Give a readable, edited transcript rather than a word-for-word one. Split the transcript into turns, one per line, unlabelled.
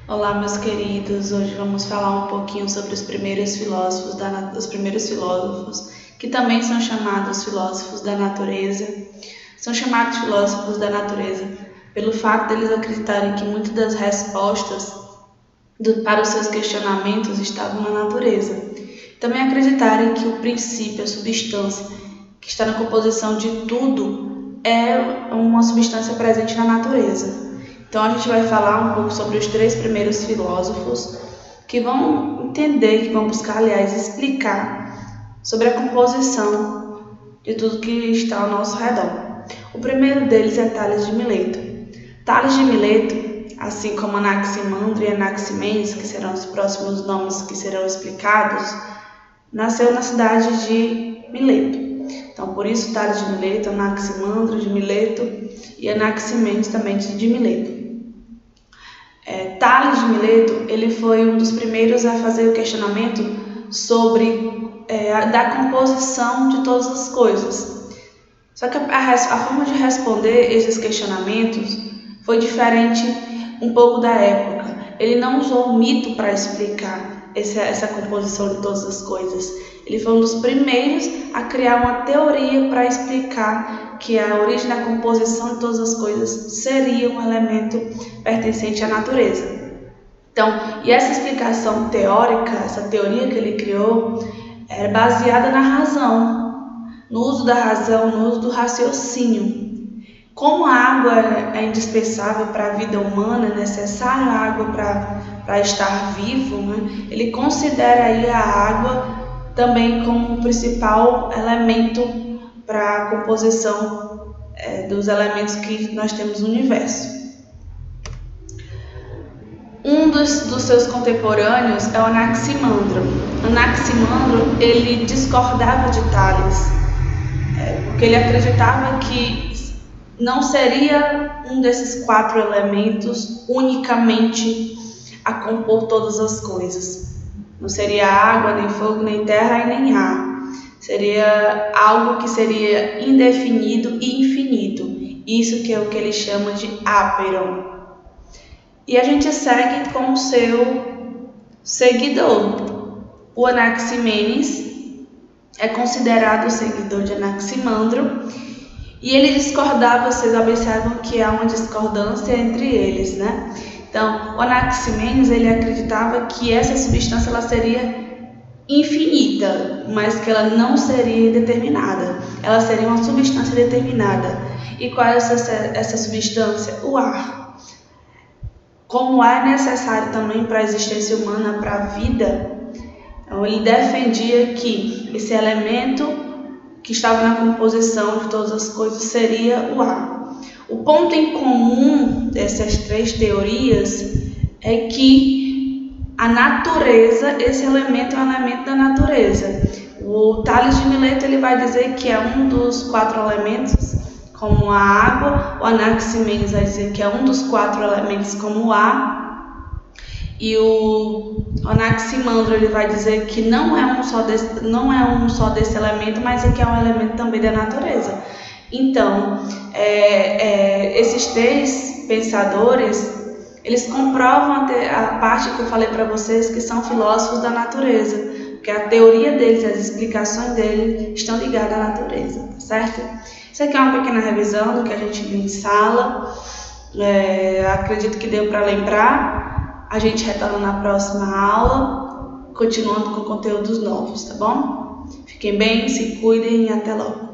Olá, meus queridos. Hoje vamos falar um pouquinho sobre os primeiros filósofos, que também são chamados filósofos da natureza. São chamados filósofos da natureza pelo fato deles acreditarem que muitas das respostas para os seus questionamentos estavam na natureza. Também acreditarem que o princípio, a substância que está na composição de tudo é uma substância presente na natureza. Então a gente vai falar um pouco sobre os três primeiros filósofos que vão entender, que vão buscar, aliás, explicar sobre a composição de tudo que está ao nosso redor. O primeiro deles é Tales de Mileto. Tales de Mileto, assim como Anaximandro e Anaximenes, que serão os próximos nomes que serão explicados, nasceu na cidade de Mileto. Então, por isso, Tales de Mileto, Anaximandro de Mileto e Anaximenes também de Mileto. Tales de Mileto, ele foi um dos primeiros a fazer o questionamento sobre da composição de todas as coisas. Só que a forma de responder esses questionamentos foi diferente um pouco da época. Ele não usou o mito para explicar essa composição de todas as coisas. Ele foi um dos primeiros a criar uma teoria para explicar que a origem da composição de todas as coisas seria um elemento pertencente à natureza. Então, e essa explicação teórica, essa teoria que ele criou, era baseada na razão, no uso da razão, no uso do raciocínio. Como a água é indispensável para a vida humana, é necessário a água para estar vivo, né? Ele considera aí a água também como o principal elemento para a composição dos elementos que nós temos no universo. Um dos seus contemporâneos é o Anaximandro. Anaximandro, ele discordava de Tales, porque ele acreditava que não seria um desses quatro elementos unicamente a compor todas as coisas. Não seria água, nem fogo, nem terra e nem ar. Seria algo que seria indefinido e infinito. Isso que é o que ele chama de áperon. E a gente segue com o seu seguidor. O Anaximenes é considerado o seguidor de Anaximandro. E ele discordava, vocês observam que há uma discordância entre eles, né? Então, o Anaximenes, ele acreditava que essa substância ela seria infinita, mas que ela não seria indeterminada. Ela seria uma substância determinada. E qual é essa substância? O ar. Como o ar é necessário também para a existência humana, para a vida, então ele defendia que esse elemento que estava na composição de todas as coisas seria o ar. O ponto em comum dessas três teorias é que a natureza, esse elemento é um elemento da natureza. O Tales de Mileto ele vai dizer que é um dos quatro elementos, como a água. O Anaximenes vai dizer que é um dos quatro elementos, como o ar. E o Anaximandro ele vai dizer que não é um só desse elemento, mas é que é um elemento também da natureza. Então, esses três pensadores, eles comprovam a parte que eu falei para vocês, que são filósofos da natureza, porque a teoria deles, as explicações deles estão ligadas à natureza, tá certo? Isso aqui é uma pequena revisão do que a gente viu em sala. Acredito que deu para lembrar. A gente retorna na próxima aula, continuando com conteúdos novos, tá bom? Fiquem bem, se cuidem e até logo.